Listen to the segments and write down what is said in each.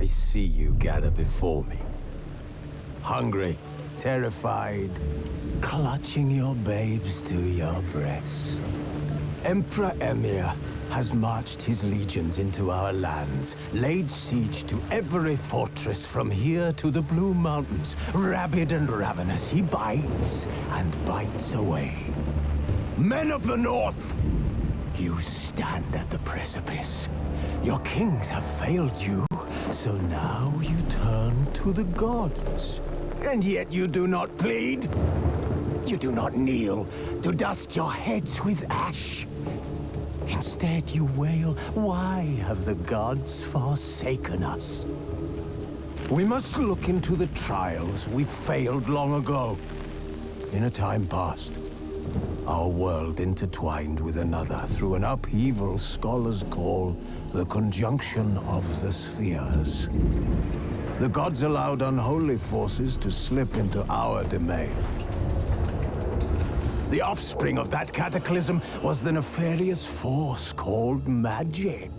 see you gather before me. Hungry, terrified, clutching your babes to your breast. Emperor Emhyr has marched his legions into our lands, laid siege to every fortress from here to the Blue Mountains. Rabid and ravenous, he bites and bites away. Men of the North, you stand at the precipice. Your kings have failed you, so now you turn to the gods. And yet you do not plead. You do not kneel to dust your heads with ash. Instead you wail, why have the gods forsaken us? We must look into the trials we failed long ago. In a time past, our world intertwined with another through an upheaval scholars call the conjunction of the spheres. The gods allowed unholy forces to slip into our domain. The offspring of that cataclysm was the nefarious force called magic.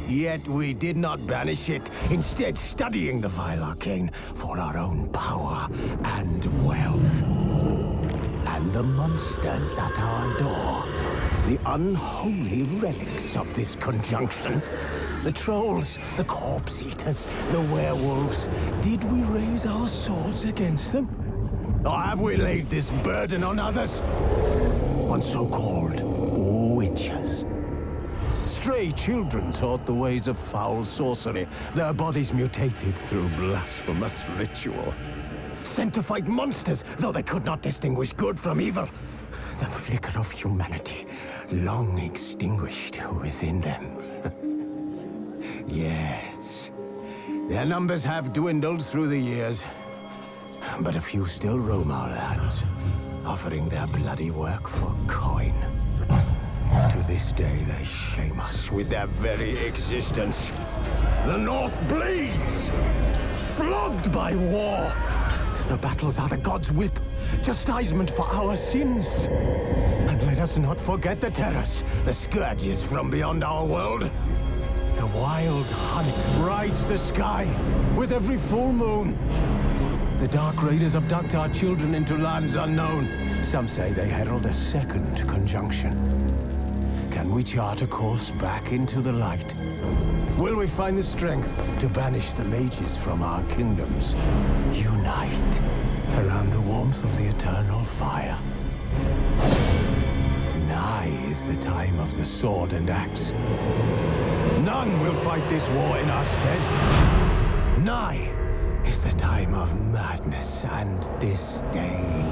Yet we did not banish it, instead studying the vile arcane for our own power and wealth. And the monsters at our door, the unholy relics of this conjunction. The trolls, the corpse-eaters, the werewolves. Did we raise our swords against them? Or have we laid this burden on others? On so-called witches. Stray children taught the ways of foul sorcery, their bodies mutated through blasphemous ritual. Sent to fight monsters, though they could not distinguish good from evil. The flicker of humanity, long extinguished within them. Yes, their numbers have dwindled through the years, but a few still roam our lands, offering their bloody work for coin. To this day, they shame us with their very existence. The North bleeds, flogged by war. The battles are the gods' whip, chastisement for our sins. And let us not forget the terrors, the scourges from beyond our world. The wild hunt rides the sky with every full moon. The Dark Raiders abduct our children into lands unknown. Some say they herald a second conjunction. Can we chart a course back into the light? Will we find the strength to banish the mages from our kingdoms? Unite around the warmth of the eternal fire. Nigh is the time of the sword and axe. None will fight this war in our stead. Nigh is the time of madness and disdain.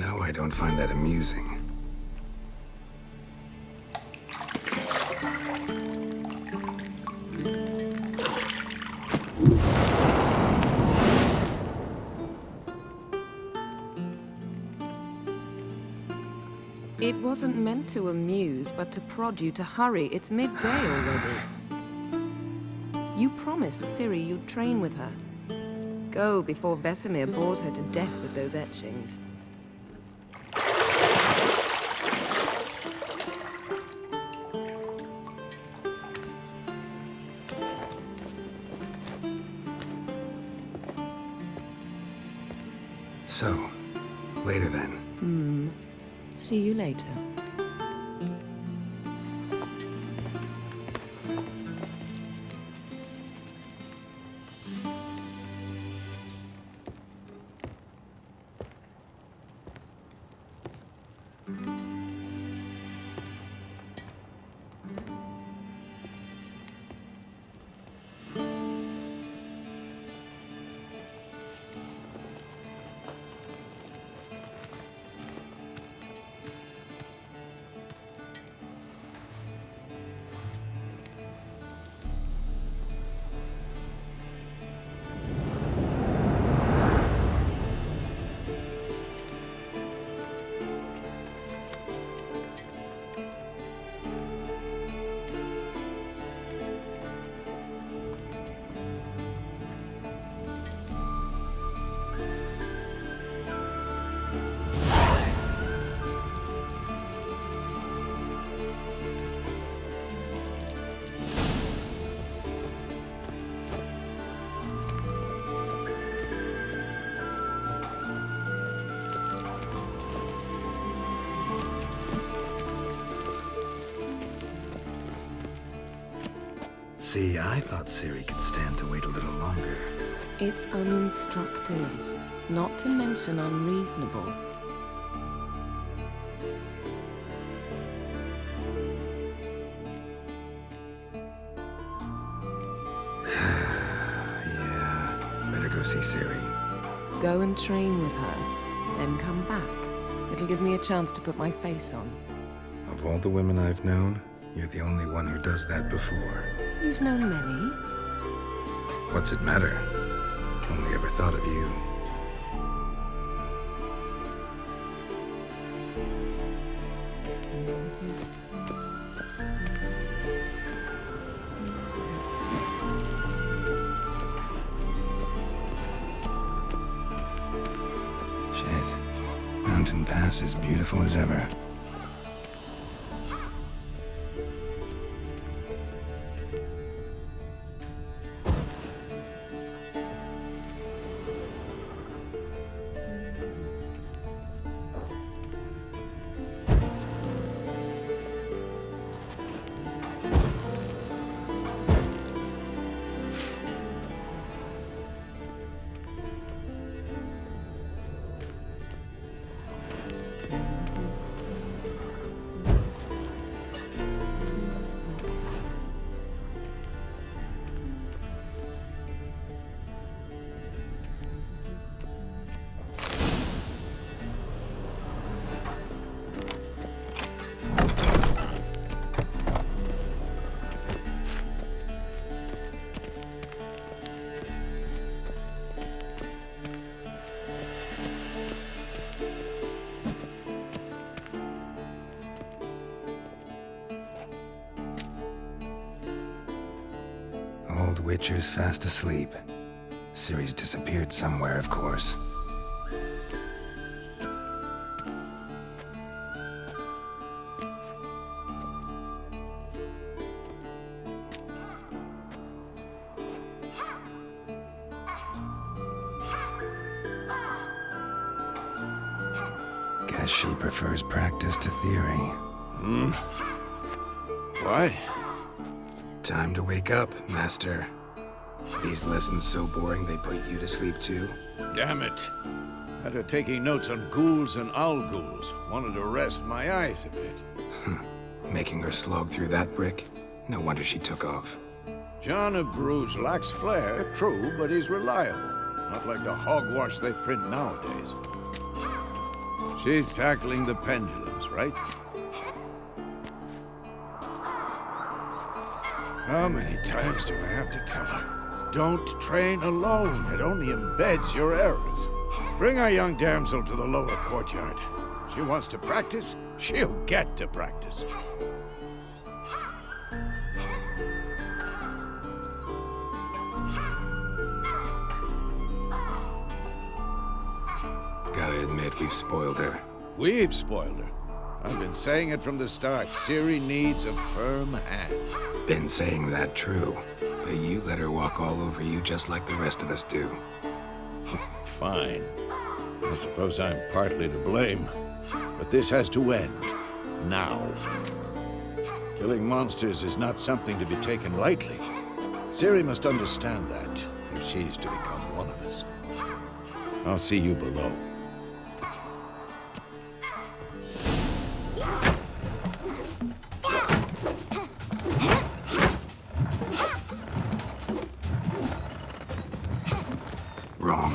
No, I don't find that amusing. It wasn't meant to amuse, but to prod you to hurry. It's midday already. You promised Ciri you'd train with her. Go before Vesemir bores her to death with those etchings. So, later then. See you later. See, I thought Ciri could stand to wait a little longer. It's uninstructive, not to mention unreasonable. Yeah, better go see Ciri. Go and train with her, then come back. It'll give me a chance to put my face on. Of all the women I've known, you're the only one who does that before. You've known many. What's it matter? Only ever thought of you. Shit. Mountain Pass is beautiful as ever. Old Witcher's fast asleep. Ciri's disappeared somewhere, of course. Guess she prefers practice to theory. What? Time to wake up, Master. These lessons so boring they put you to sleep too? Damn it. After taking notes on ghouls and owl ghouls, wanted to rest my eyes a bit. Making her slog through that brick? No wonder she took off. John of Bruges lacks flair, true, but he's reliable. Not like the hogwash they print nowadays. She's tackling the pendulums, right? How many times do I have to tell her? Don't train alone. It only embeds your errors. Bring our young damsel to the lower courtyard. She wants to practice, she'll get to practice. Gotta admit, we've spoiled her. We've spoiled her. I've been saying it from the start. Ciri needs a firm hand. Been saying that true, but you let her walk all over you just like the rest of us do. Fine. I suppose I'm partly to blame. But this has to end. Now. Killing monsters is not something to be taken lightly. Ciri must understand that, if she's to become one of us. I'll see you below. Wrong.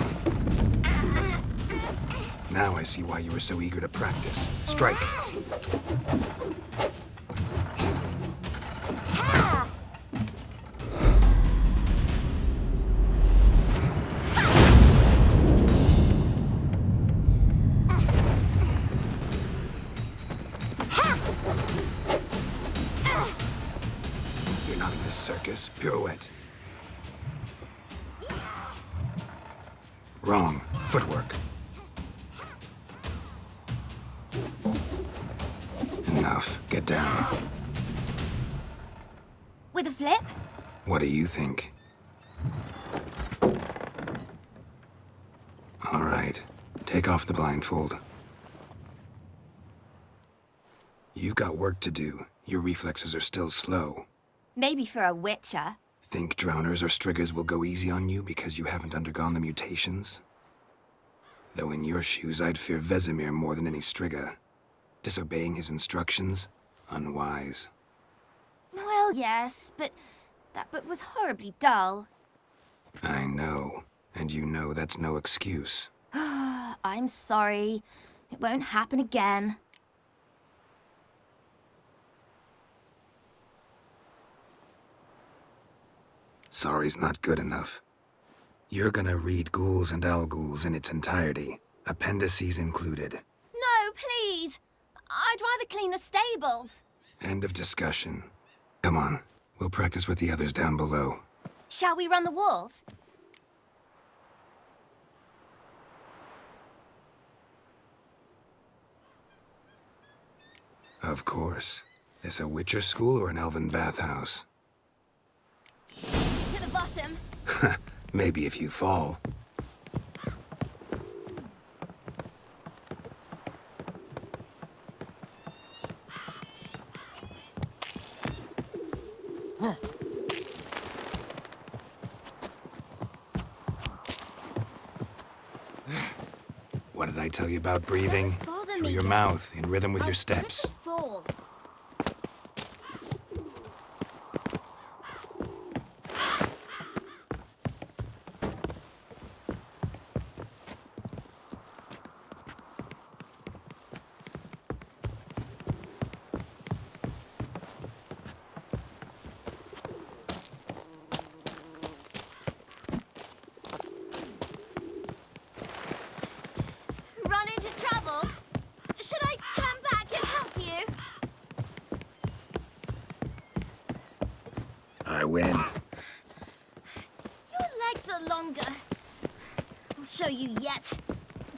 Now I see why you were so eager to practice. Strike. You're not in this circus. Pirouette. Wrong. Footwork. Enough. Get down. With a flip? What do you think? All right. Take off the blindfold. You've got work to do. Your reflexes are still slow. Maybe for a witcher. Think drowners or striggers will go easy on you because you haven't undergone the mutations? Though in your shoes, I'd fear Vesemir more than any strigger. Disobeying his instructions? Unwise. Well, yes, but that book was horribly dull. I know. And you know that's no excuse. I'm sorry. It won't happen again. Sorry's not good enough. You're gonna read Ghouls and Al-Ghouls in its entirety, appendices included. No, please! I'd rather clean the stables. End of discussion. Come on, we'll practice with the others down below. Shall we run the walls? Of course. This a Witcher school or an elven bathhouse? To the bottom. Maybe if you fall. What did I tell you about breathing? Bother Through me, your Gaz. mouth, in rhythm with I'll your steps. trip and fall. Run into trouble? Should I turn back and help you? I win. Your legs are longer. I'll show you yet.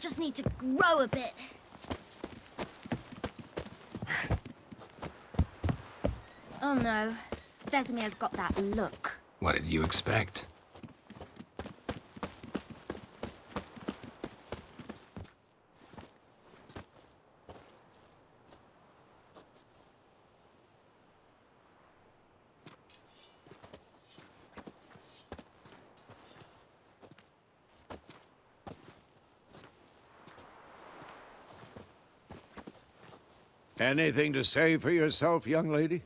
Just need to grow a bit. Oh no. Vesemir's got that look. What did you expect? Anything to say for yourself, young lady?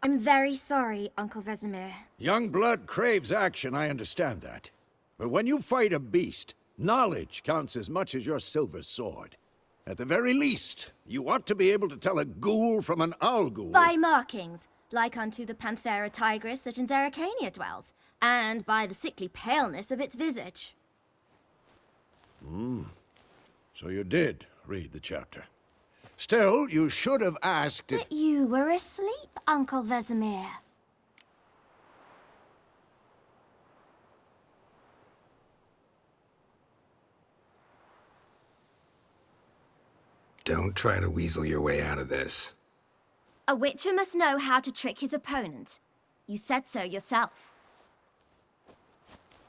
I'm very sorry, Uncle Vesemir. Young blood craves action, I understand that. But when you fight a beast, Knowledge counts as much as your silver sword. At the very least, you ought to be able to tell a ghoul from an owl ghoul. By markings, like unto the Panthera tigris that in Zerrikania dwells, and by the sickly paleness of its visage. So you did read the chapter. Still, you should have asked if... But you were asleep, Uncle Vesemir. Don't try to weasel your way out of this. A witcher must know how to trick his opponent. You said so yourself.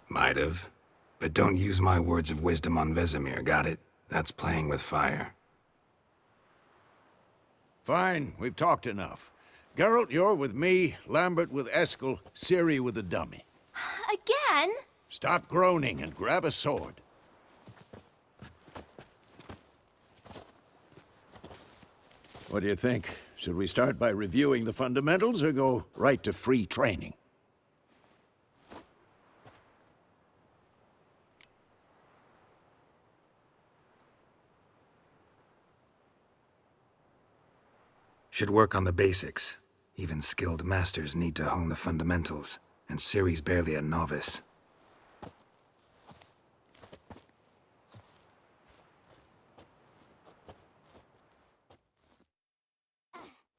Might have. But don't use my words of wisdom on Vesemir, got it? That's playing with fire. Fine, we've talked enough. Geralt, you're with me, Lambert with Eskel, Ciri with the dummy. Again? Stop groaning and grab a sword. What do you think? Should we start by reviewing the fundamentals or go right to free training? Should work on the basics. Even skilled masters need to hone the fundamentals, and Ciri's barely a novice.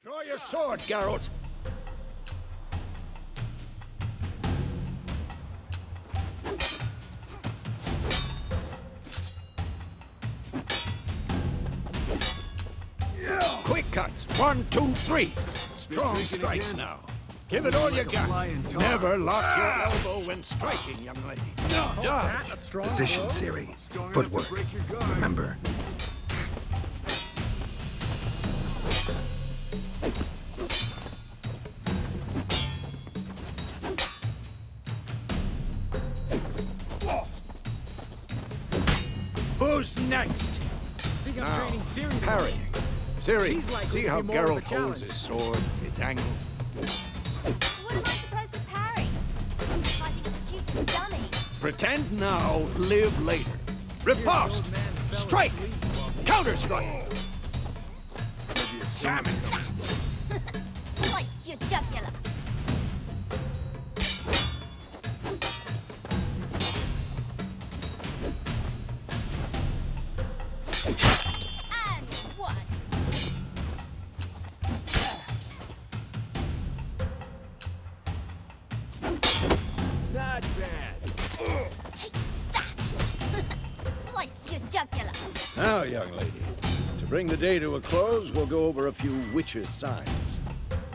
Draw your sword, Geralt! Quick cuts! 1, 2, 3! Strong strikes now. Give it all you got. Never lock your elbow when striking, young lady. Dodge! Position, Ciri. Footwork. Remember. Who's next? Now, parrying. Ciri, see how Geralt holds his sword, its angle? What am I supposed to parry? I'm fighting a stupid dummy. Pretend now, live later. Riposte! Strike! Counter-strike! Damn it! Slice your jugular. And one. Not bad. Take that. Slice your jugular. Now, young lady, to bring the day to a close, we'll go over a few witches' signs.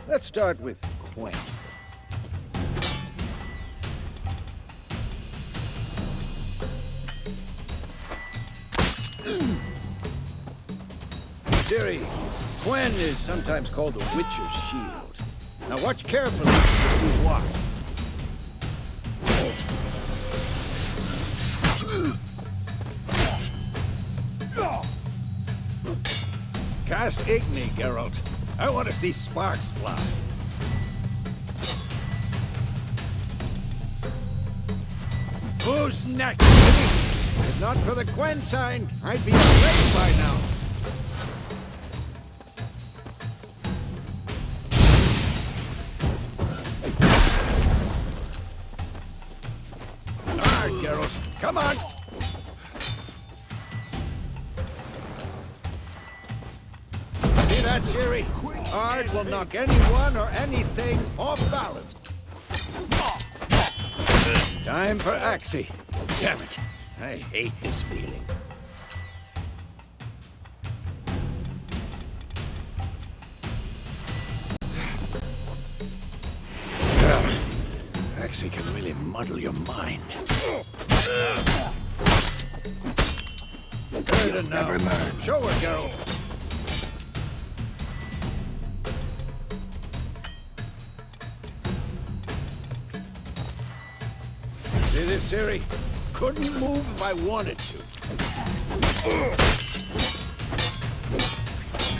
Let's start with Quen. Ciri, Quen is sometimes called the Witcher's Shield. Now watch carefully to see why. Cast Igni, Geralt. I want to see sparks fly. Who's next? If not for the Quen sign, I'd be afraid by now. All right, Geralt. Come on. See that, Ciri? Art will knock anyone or anything off balance. Time for Axii. Damn it. I hate this feeling. Axii can really muddle your mind. Good Never enough. learn. Show her, Geralt. See this, Ciri? Couldn't move if I wanted to.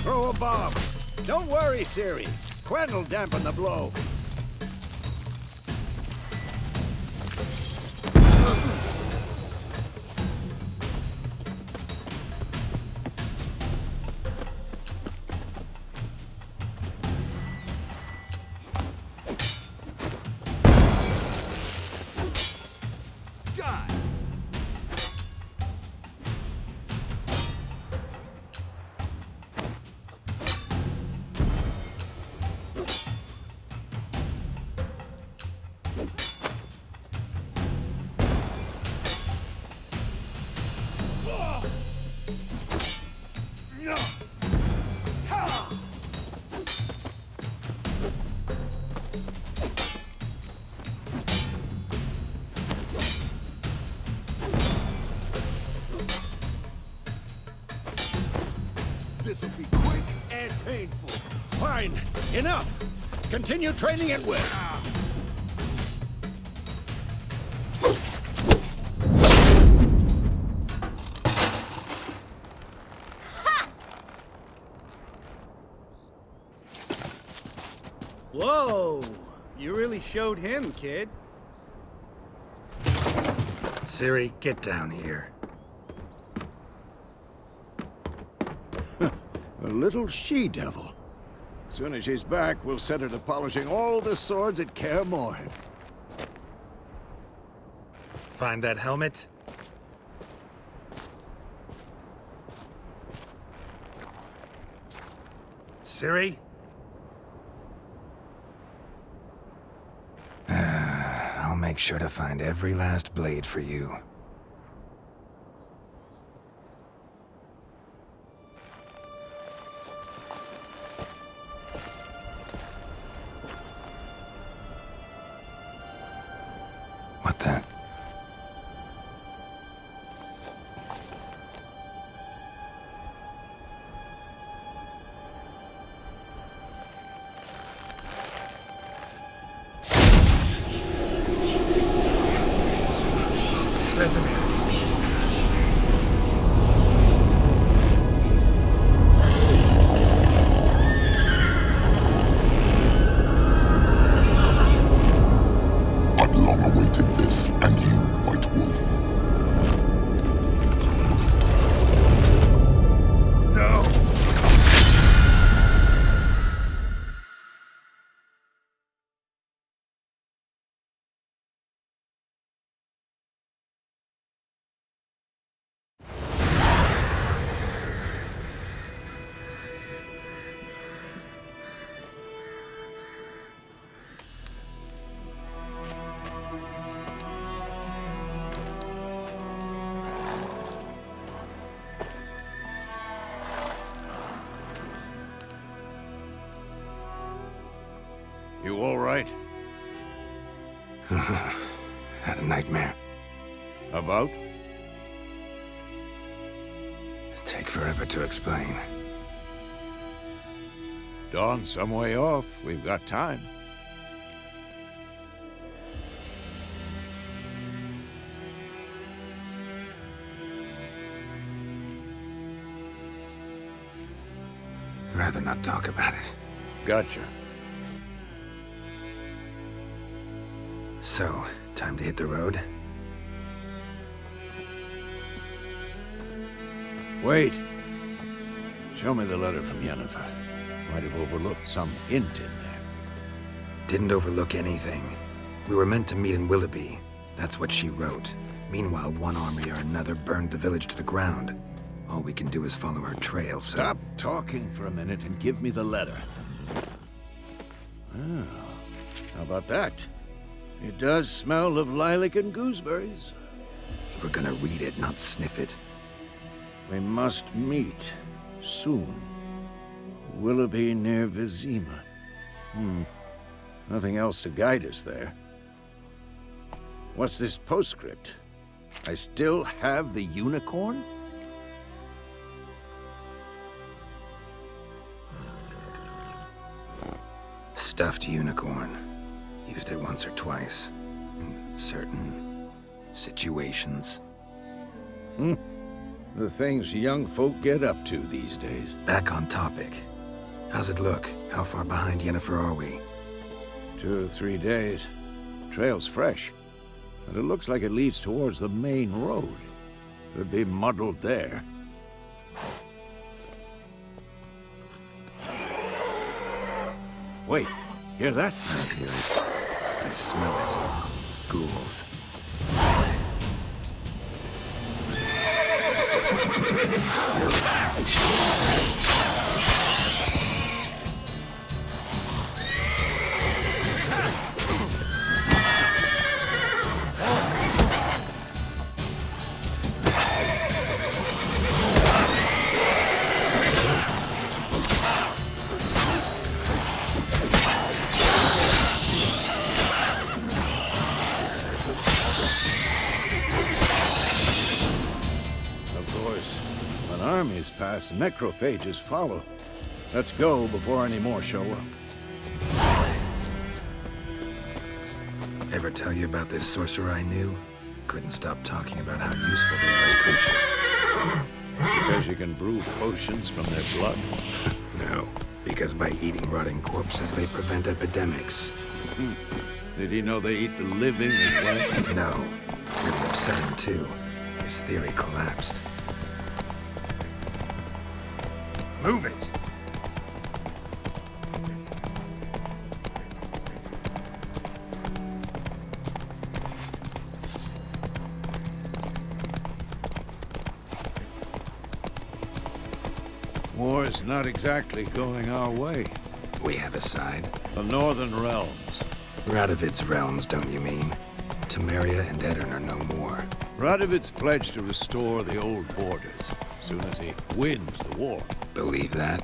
Throw a bomb. Don't worry, Ciri. Quen will dampen the blow. quick and painful. Fine. Enough. Continue training at will. Whoa! You really showed him, kid. Ciri, get down here. A little she-devil. Soon as she's back, we'll set her to polishing all the swords at Kaer Morhen. Find that helmet? Ciri? I'll make sure to find every last blade for you. What the? Vesemir. I've long awaited this, and you, White Wolf. No! You all right? Had a nightmare. About? Take forever to explain. Dawn's some way off. We've got time. Rather not talk about it. Gotcha. So, time to hit the road? Wait. Show me the letter from Yennefer. Might have overlooked some hint in there. Didn't overlook anything. We were meant to meet in Willoughby. That's what she wrote. Meanwhile, one army or another burned the village to the ground. All we can do is follow her trail, so... Stop talking for a minute and give me the letter. Oh, how about that? It does smell of lilac and gooseberries. You were gonna read it, not sniff it. We must meet soon. Willoughby near Vizima. Nothing else to guide us there. What's this postscript? I still have the unicorn? Stuffed unicorn. Used it once or twice. In certain situations. The things young folk get up to these days. Back on topic. How's it look? How far behind Yennefer are we? 2 or 3 days. Trail's fresh. But it looks like it leads towards the main road. Could be muddled there. Wait, hear that? I hear it. I smell it. Ghouls. Of course, when armies pass, necrophages follow. Let's go before any more show up. Ever tell you about this sorcerer I knew? Couldn't stop talking about how useful they are as creatures. Because you can brew potions from their blood? No, because by eating rotting corpses, they prevent epidemics. Did he know they eat the living as well? No. Really upset him, too. His theory collapsed. Move it! War's not exactly going our way. We have a side. The Northern Realms. Radovid's realms, don't you mean? Temeria and Edirn are no more. Radovid's pledged to restore the old borders as soon as he wins the war. Believe that?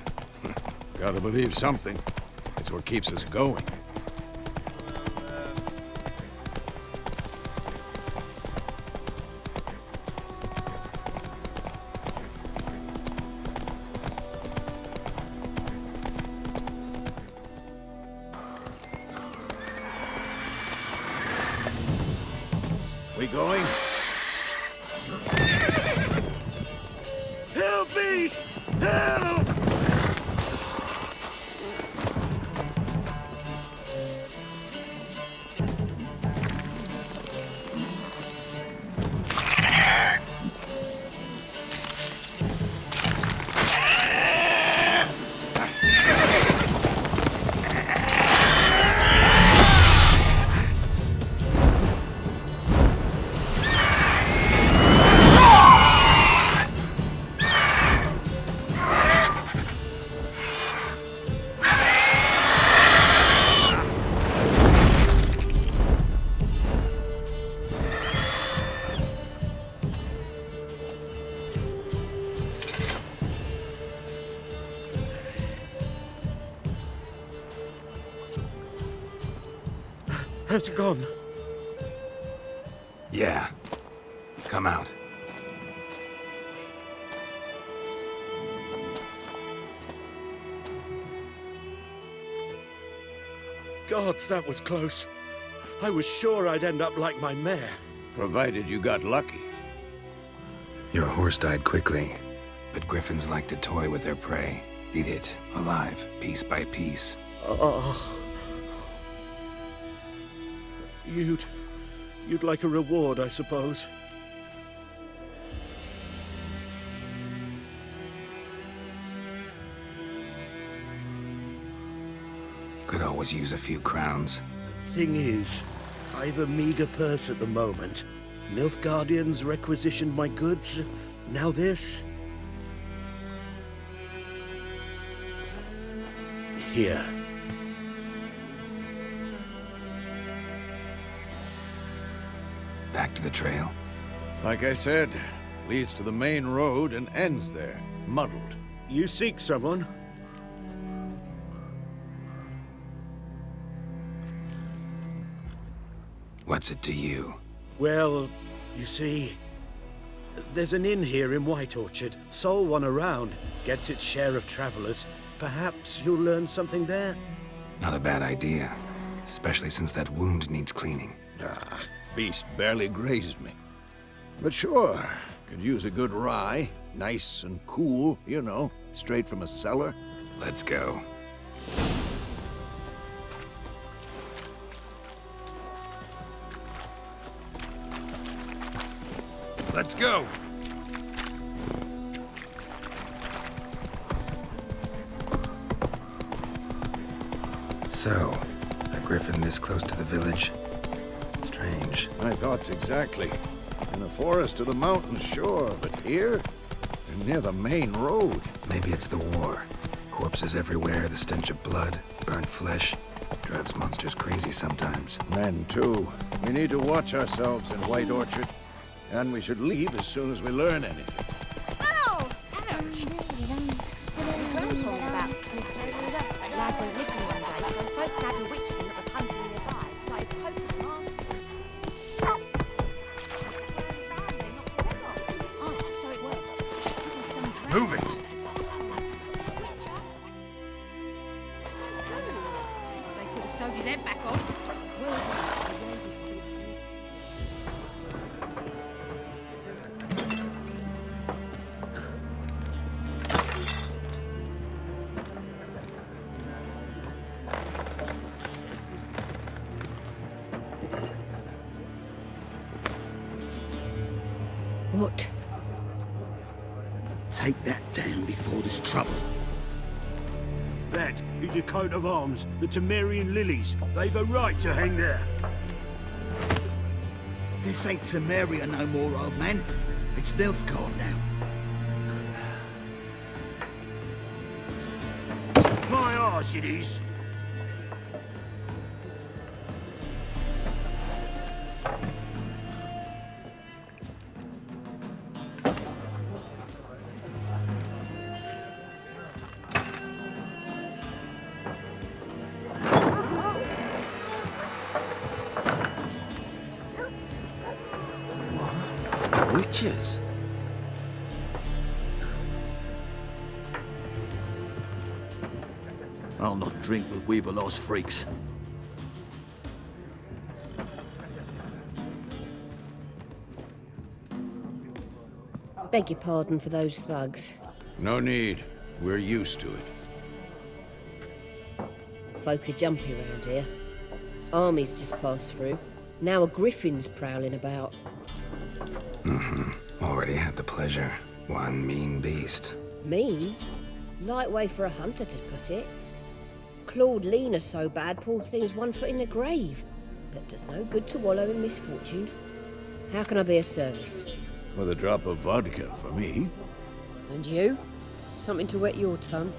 Gotta believe something. It's what keeps us going. We going? Help me! Help! Has it gone? Yeah. Come out. Gods, that was close. I was sure I'd end up like my mare. Provided you got lucky. Your horse died quickly, but griffins like to toy with their prey. Eat it, alive, piece by piece. You'd like a reward, I suppose. Could always use a few crowns. Thing is, I've a meager purse at the moment. Nilfgaardians requisitioned my goods. Now this. Here. Back to the trail. Like I said, leads to the main road and ends there, muddled. You seek someone? What's it to you? Well, you see, there's an inn here in White Orchard. Sole one around. Gets its share of travelers. Perhaps you'll learn something there? Not a bad idea. Especially since that wound needs cleaning. Beast barely grazed me. But sure, could use a good rye. Nice and cool, you know, straight from a cellar. Let's go. Let's go! So, a griffin this close to the village? Strange. My thoughts exactly. In the forest or the mountains, sure, but here? You're near the main road. Maybe it's the war. Corpses everywhere, the stench of blood, burnt flesh. Drives monsters crazy sometimes. Men, too. We need to watch ourselves in White Orchard. And we should leave as soon as we learn anything. Ow! Ouch! We were talking about Smith's lad went missing one day, so folk grabbed a witchman that was hunting nearby, started poking the master. Oh, so it worked. Except it was some Move it! sewed his head back on. What? Take that down before there's trouble. That is a coat of arms, the Temerian lilies. They've a right to hang there. This ain't Temeria no more, old man. It's Nilfgaard now. My arse it is. Witches? I'll not drink with Weaverlaw's freaks. Beg your pardon for those thugs. No need. We're used to it. Folk are jumpy around here. Armies just passed through. Now a griffin's prowling about. Already had the pleasure. One mean beast. Mean? Light way for a hunter to put it. Clawed Lena so bad, poor thing's 1 foot in the grave. But does no good to wallow in misfortune. How can I be of service? With a drop of vodka for me. And you? Something to wet your tongue?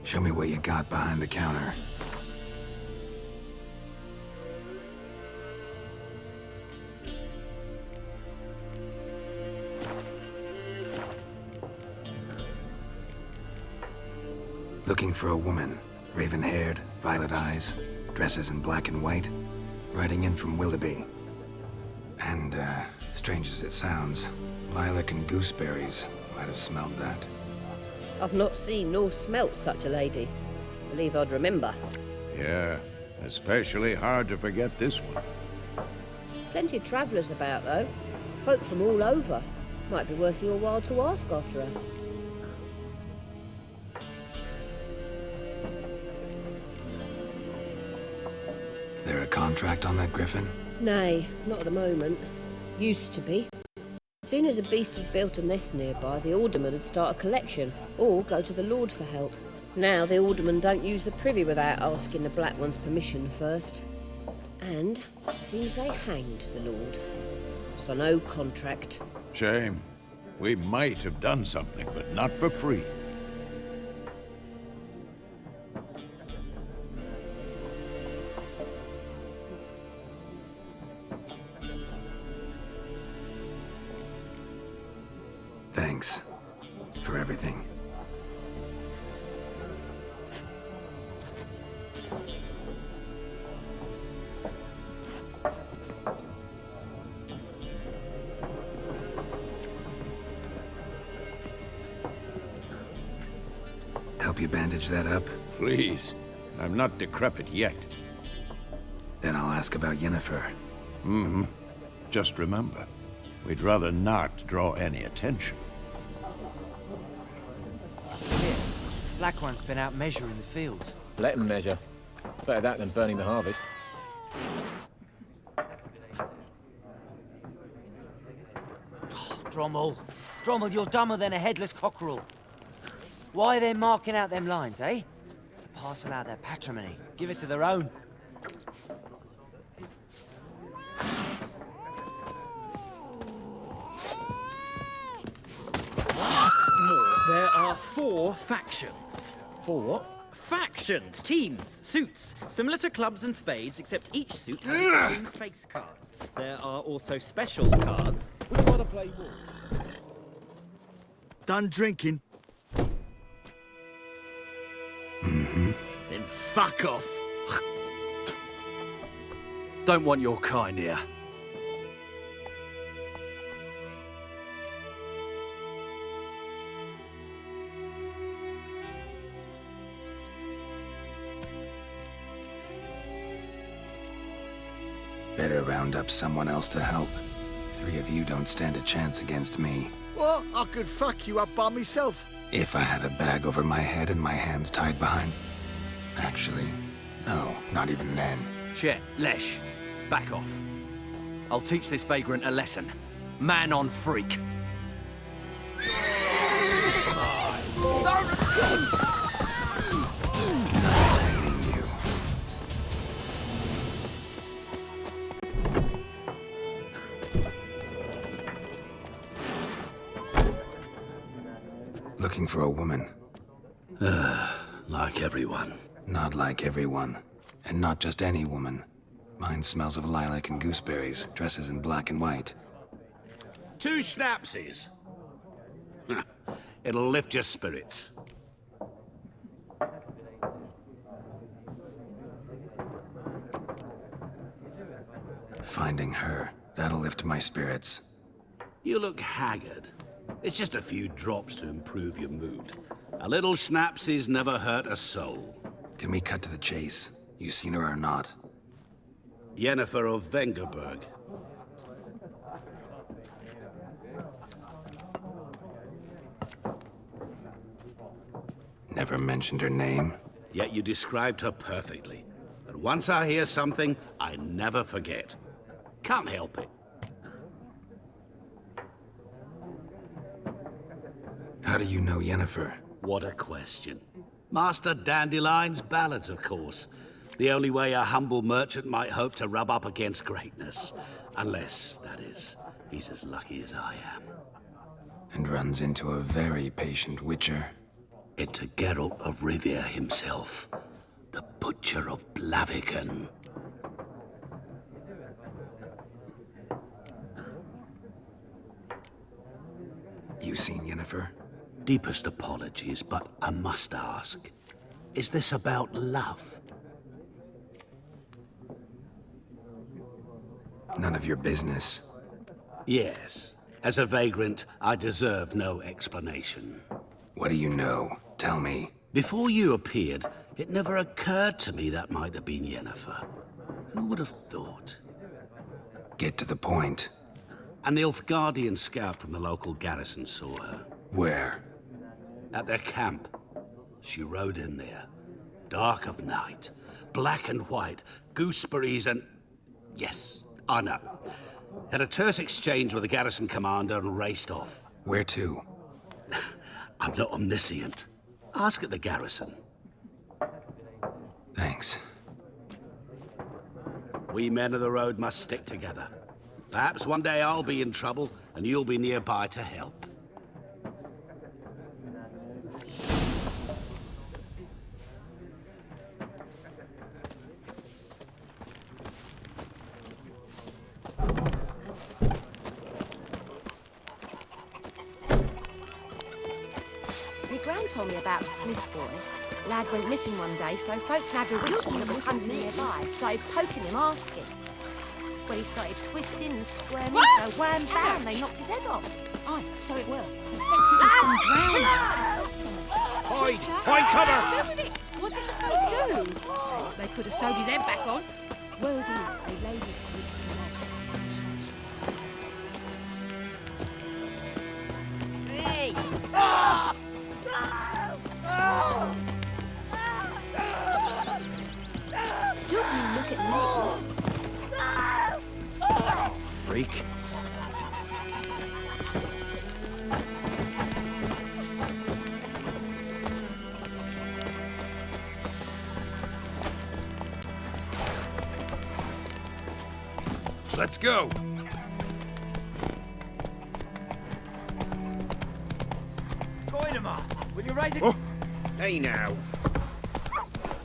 Show me what you got behind the counter. Looking for a woman. Raven-haired, violet eyes, dresses in black and white. Riding in from Willoughby. And, strange as it sounds, lilac and gooseberries might have smelled that. I've not seen nor smelt such a lady. Believe I'd remember. Yeah, especially hard to forget this one. Plenty of travellers about, though. Folk from all over. Might be worth your while to ask after her. There a contract on that griffin? Nay, not at the moment. Used to be. Soon as a beast had built a nest nearby, the alderman would start a collection, or go to the Lord for help. Now the aldermen don't use the privy without asking the Black One's permission first. And it seems they hanged the Lord. So no contract. Shame. We might have done something, but not for free. Thanks for everything. Help you bandage that up? Please. I'm not decrepit yet. Then I'll ask about Yennefer. Mm-hmm. Just remember, we'd rather not draw any attention. Here, Black One's been out measuring the fields. Let him measure. Better that than burning the harvest. Drommel. Drommel, you're dumber than a headless cockerel. Why are they marking out them lines, eh? To parcel out their patrimony. Give it to their own. There are 4 factions. 4 what? Factions, teams, suits, similar to clubs and spades, except each suit has its own face cards. There are also special cards. Would you rather play war? Done drinking? Mm-hmm. Then fuck off. Don't want your kind here. better round up someone else to help. 3 of you don't stand a chance against me. What? I could fuck you up by myself. If I had a bag over my head and my hands tied behind... Actually, no, not even then. Chet, Lesh, back off. I'll teach this vagrant a lesson. Man on freak. Nice meeting you. Looking for a woman. Like everyone. Not like everyone. And not just any woman. Mine smells of lilac and gooseberries, dresses in black and white. 2 schnapsies. It'll lift your spirits. Finding her, that'll lift my spirits. You look haggard. It's just a few drops to improve your mood. A little schnapsies never hurt a soul. Can we cut to the chase? You seen her or not? Yennefer of Vengerberg. Never mentioned her name. Yet you described her perfectly. And once I hear something, I never forget. Can't help it. How do you know Yennefer? What a question. Master Dandelion's ballads, of course. The only way a humble merchant might hope to rub up against greatness. Unless, that is, he's as lucky as I am. And runs into a very patient witcher. Into Geralt of Rivia himself. The Butcher of Blaviken. You seen Yennefer? Deepest apologies, but I must ask. Is this about love? None of your business. Yes. As a vagrant, I deserve no explanation. What do you know? Tell me. Before you appeared, it never occurred to me that might have been Yennefer. Who would have thought? Get to the point. An Nilfgaardian scout from the local garrison saw her. Where? At their camp. She rode in there. Dark of night. Black and white. Gooseberries and... Yes, I know. Had a terse exchange with the garrison commander and raced off. Where to? I'm not omniscient. Ask at the garrison. Thanks. We men of the road must stick together. Perhaps one day I'll be in trouble and you'll be nearby to help. My gran told me about the Smith boy. Lad went missing one day, so folk nabbed a witchman that was hunting nearby. Started poking him, asking. Well, he started twisting and squirming, so wham bam, they knocked his head off. Aye, so it will. And sent to his son's round. Hide! Find cover! What did the folk do? They could have sewed his head back on. Word is, they laid his corpse to rest. Hey! Don't you look at me. Freak. Let's go. Goidemar, will you raise it? Oh. Hey now.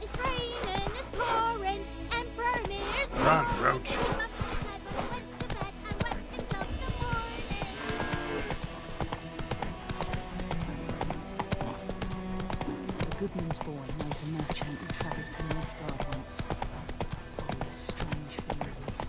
It's raining, it's pouring, and Vermeer's Run, Roach. The Goodman's boy knows a merchant who travelled to Nilfgaard once. Oh, strange phrases.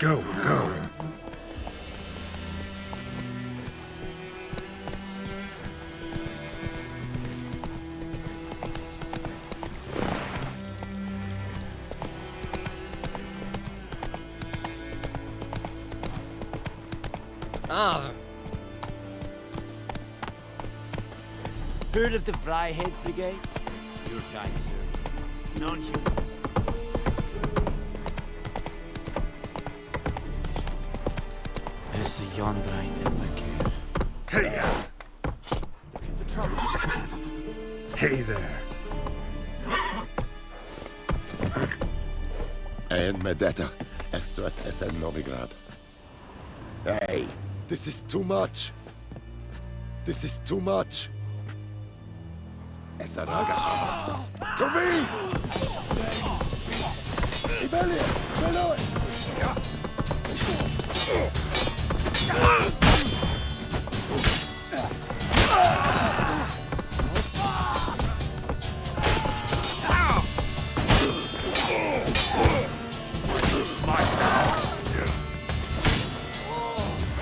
Go, go. Heard of the Fryhead Brigade? Your kind, sir. Non-humans. Is the Yondrain in my care? Hey! Looking for trouble? Hey there. En Medetta, Estrath Esen Novigrad. Hey, this is too much. This is too much. Esaraga. Tovi! Ibelia! Beloy!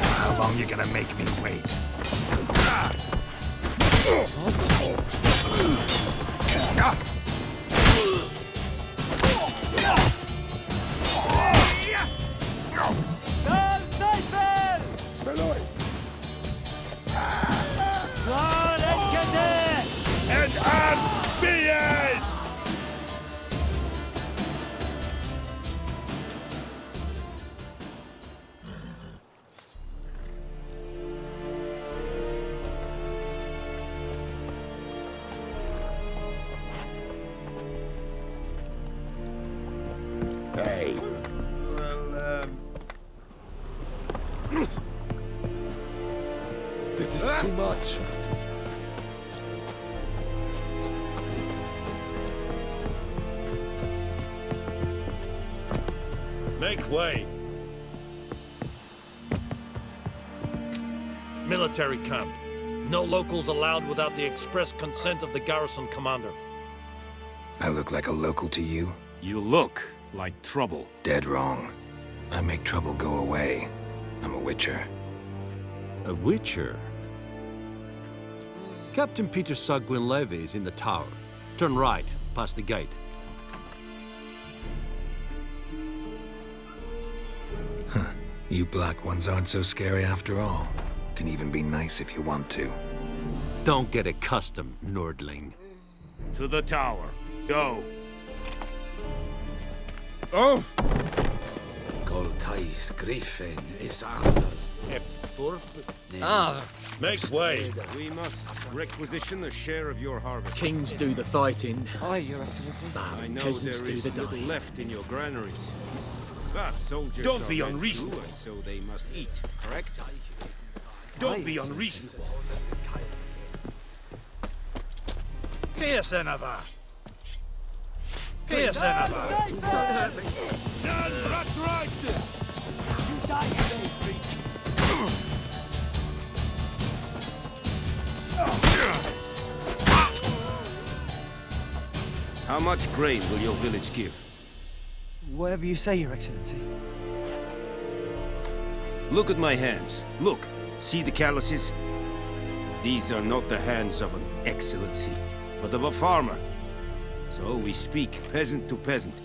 How long you gonna make me wait? Hey. This is too much. Make way. Military camp. No locals allowed without the express consent of the garrison commander. I look like a local to you? You look like trouble. Dead wrong. I make trouble go away. I'm a witcher. A witcher? Captain Peter Sagwin Levy is in the tower. Turn right, past the gate. Huh. You black ones aren't so scary after all. Can even be nice if you want to. Don't get accustomed, Nordling. To the tower. Go. Oh! Goltais Griffin is under. Make way. We must requisition a share of your harvest. Kings do the fighting. Aye, Your Excellency. I know Peasants there do is the little dying. left in your granaries. But soldiers Don't are be men unreasonable. too, and so they must eat, correct? Don't be unreasonable. Kiesenava! How much grain will your village give? Whatever you say, Your Excellency. Look at my hands. Look. See the calluses? These are not the hands of an excellency, but of a farmer. So we speak peasant to peasant.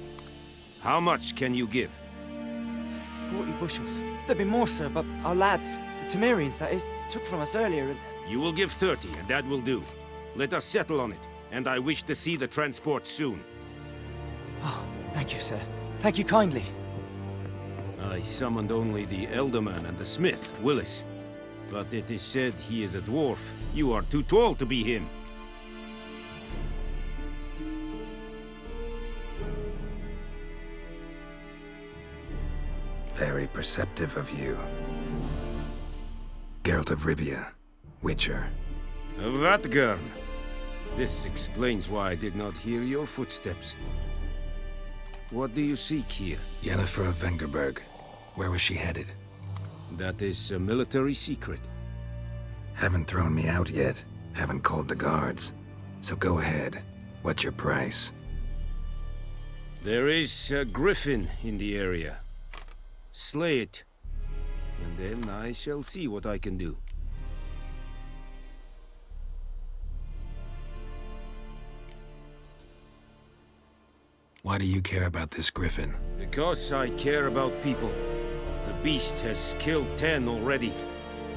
How much can you give? 40 bushels. There'd be more, sir, but our lads, the Temerians, that is, took from us earlier and... You will give 30, and that will do. Let us settle on it, and I wish to see the transport soon. Oh, thank you, sir. Thank you kindly. I summoned only the Elderman and the smith, Willis. But it is said he is a dwarf. You are too tall to be him. Very perceptive of you. Geralt of Rivia, Witcher. Vatgern! This explains why I did not hear your footsteps. What do you seek here? Yennefer of Vengerberg. Where was she headed? That is a military secret. Haven't thrown me out yet. Haven't called the guards. So go ahead. What's your price? There is a griffin in the area. slay it. And then I shall see what I can do. Why do you care about this griffin? Because I care about people. The beast has killed 10 already,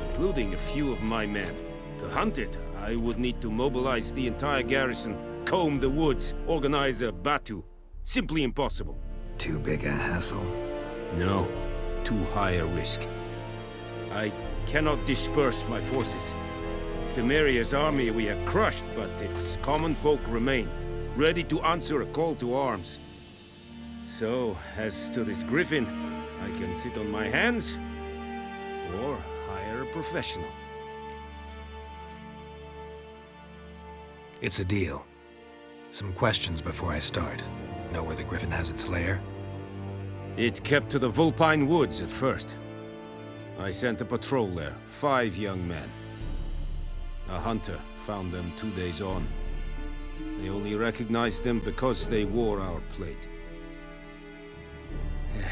including a few of my men. To hunt it, I would need to mobilize the entire garrison, comb the woods, organize a batu. Simply impossible. Too big a hassle? No, too high a risk. I cannot disperse my forces. Temeria's army we have crushed, but its common folk remain, ready to answer a call to arms. So, as to this griffin, I can sit on my hands, or hire a professional. It's a deal. Some questions before I start. Know where the griffin has its lair? It kept to the Vulpine Woods at first. I sent a patrol there, 5 young men. A hunter found them 2 days on. They only recognized them because they wore our plate.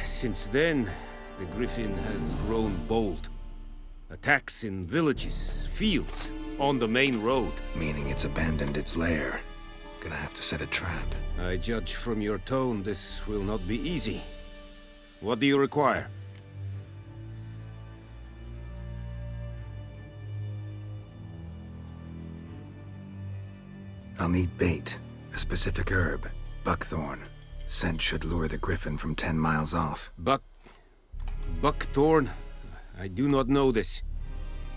Since then, the griffin has grown bold. Attacks in villages, fields, on the main road. Meaning it's abandoned its lair. Gonna have to set a trap. I judge from your tone this will not be easy. What do you require? I'll need bait, a specific herb, buckthorn. Scent should lure the griffin from 10 miles off. Buckthorn? I do not know this.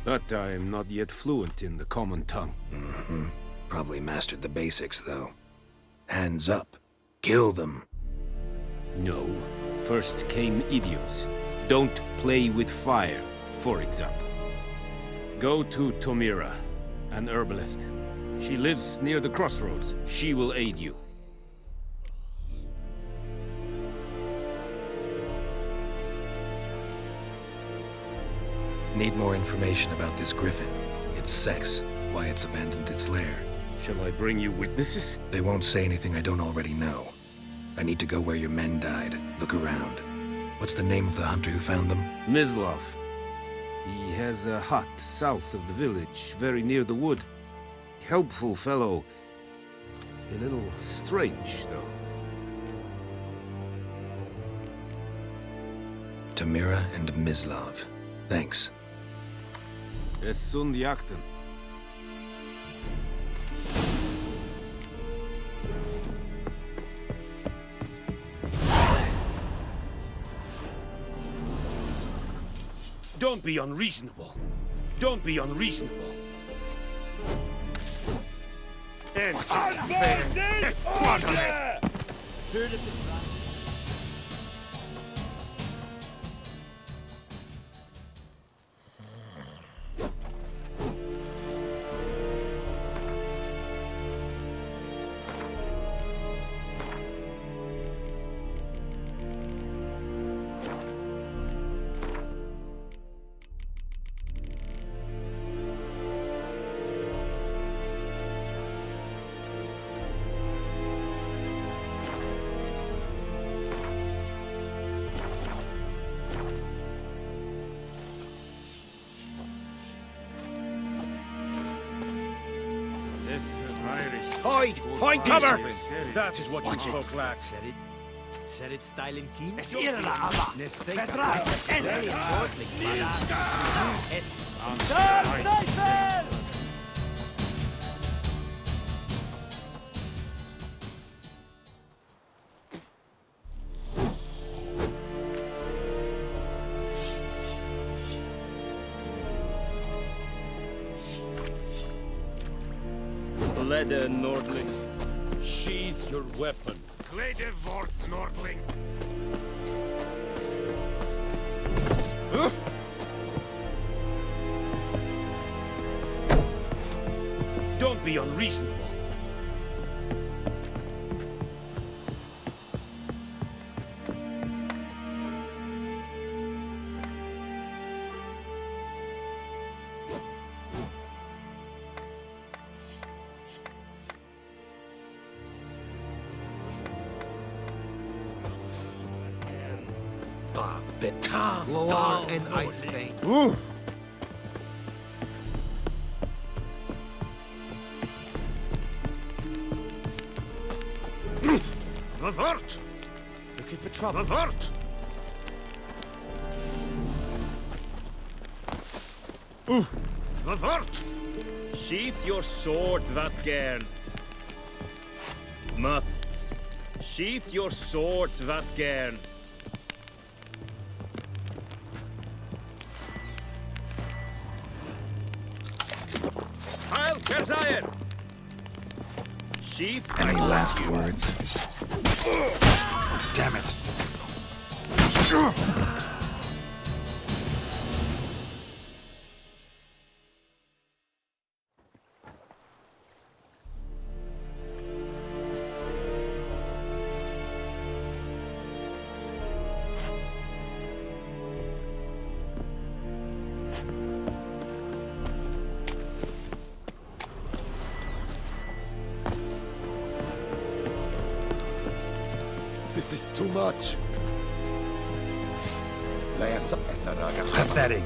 But I am not yet fluent in the common tongue. Mm-hmm. Probably mastered the basics, though. Hands up. Kill them. No. First came idioms. Don't play with fire, for example. Go to Tomira, an herbalist. She lives near the crossroads. She will aid you. Need more information about this griffin. Its sex, why it's abandoned its lair. Shall I bring you witnesses? They won't say anything I don't already know. I need to go where your men died. Look around. What's the name of the hunter who found them? Mislav. He has a hut south of the village, very near the wood. Helpful fellow. A little strange, though. Tomira and Mislav. Thanks. Es sunt jakten. Don't be unreasonable. Don't be unreasonable. Hide! Find cover! That is what you folk lack. Said it. Said it, styling keen. Es ihre la ama. Vertrag. Leder, Nordling. Sheath your weapon. Klede vort, Nordling. Don't be unreasonable. bit Calm lower down, and I Lord. faint. Revert! Looking for trouble. Revert! Revert! Sheath your sword, Vatgern. Muth. Sheath your sword, Vatgern. Heil Kerzayen! Sheath. Any last words? Damn it. This is too much. Pathetic.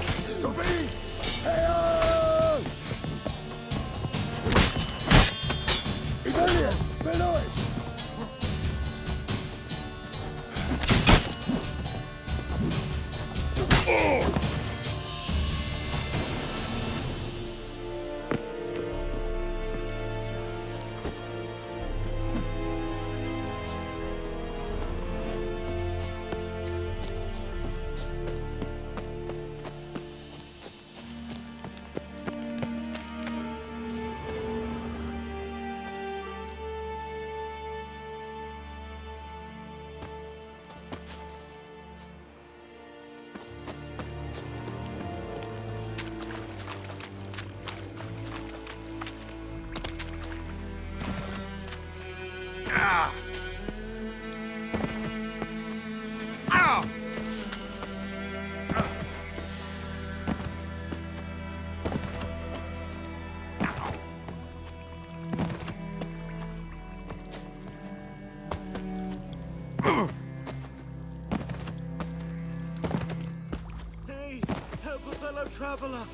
Hey, help a fellow traveler.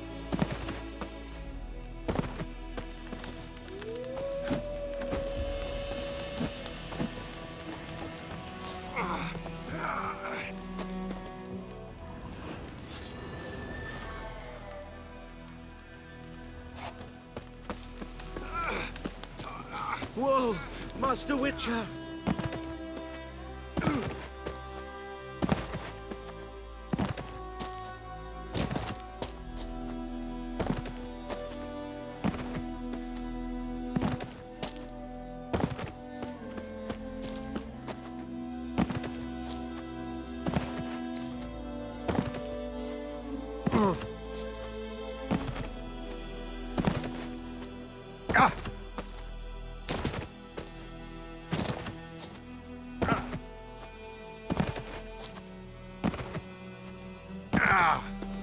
Whoa, Master Witcher.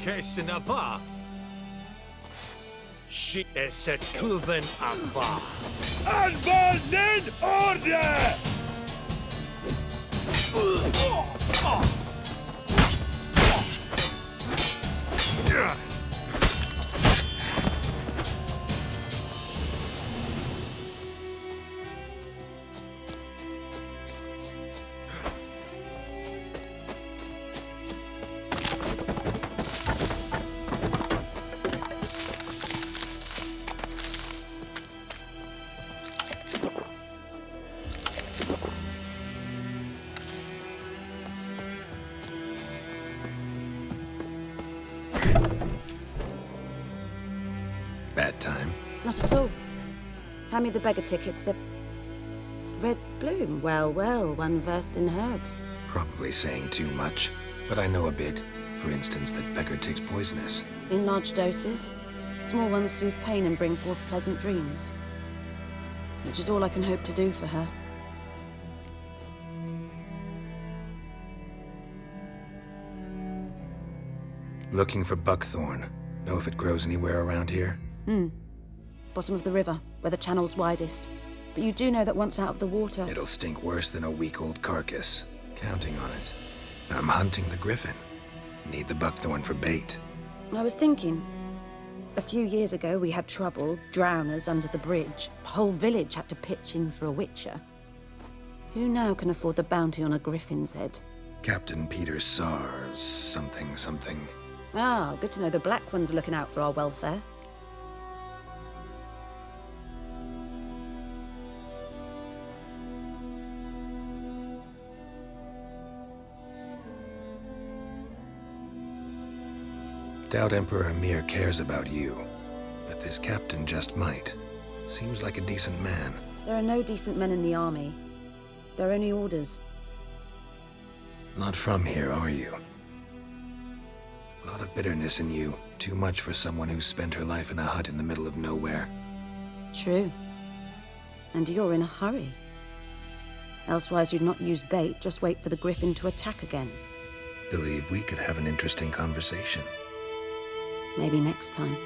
Kesinava. She is a Tuven Ava. Unbound order! Bad time. Not at all. Hand me the beggar tickets. The red bloom. Well, well, one versed in herbs. Probably saying too much, but I know a bit. For instance, that beggar takes poisonous. In large doses. Small ones soothe pain and bring forth pleasant dreams. Which is all I can hope to do for her. Looking for buckthorn. Know if it grows anywhere around here? Bottom of the river, where the channel's widest. But you do know that once out of the water... It'll stink worse than a week-old carcass. Counting on it. I'm hunting the griffin. Need the buckthorn for bait. I was thinking, a few years ago we had trouble, drowners under the bridge. The whole village had to pitch in for a witcher. Who now can afford the bounty on a griffin's head? Captain Peter Sars, something. Ah, good to know the Black One's looking out for our welfare. Doubt Emperor Emir cares about you, but this captain just might. Seems like a decent man. There are no decent men in the army. They're only orders. Not from here, are you? A lot of bitterness in you. Too much for someone who spent her life in a hut in the middle of nowhere. True. And you're in a hurry. Elsewise you'd not use bait, just wait for the griffin to attack again. Believe we could have an interesting conversation. Maybe next time.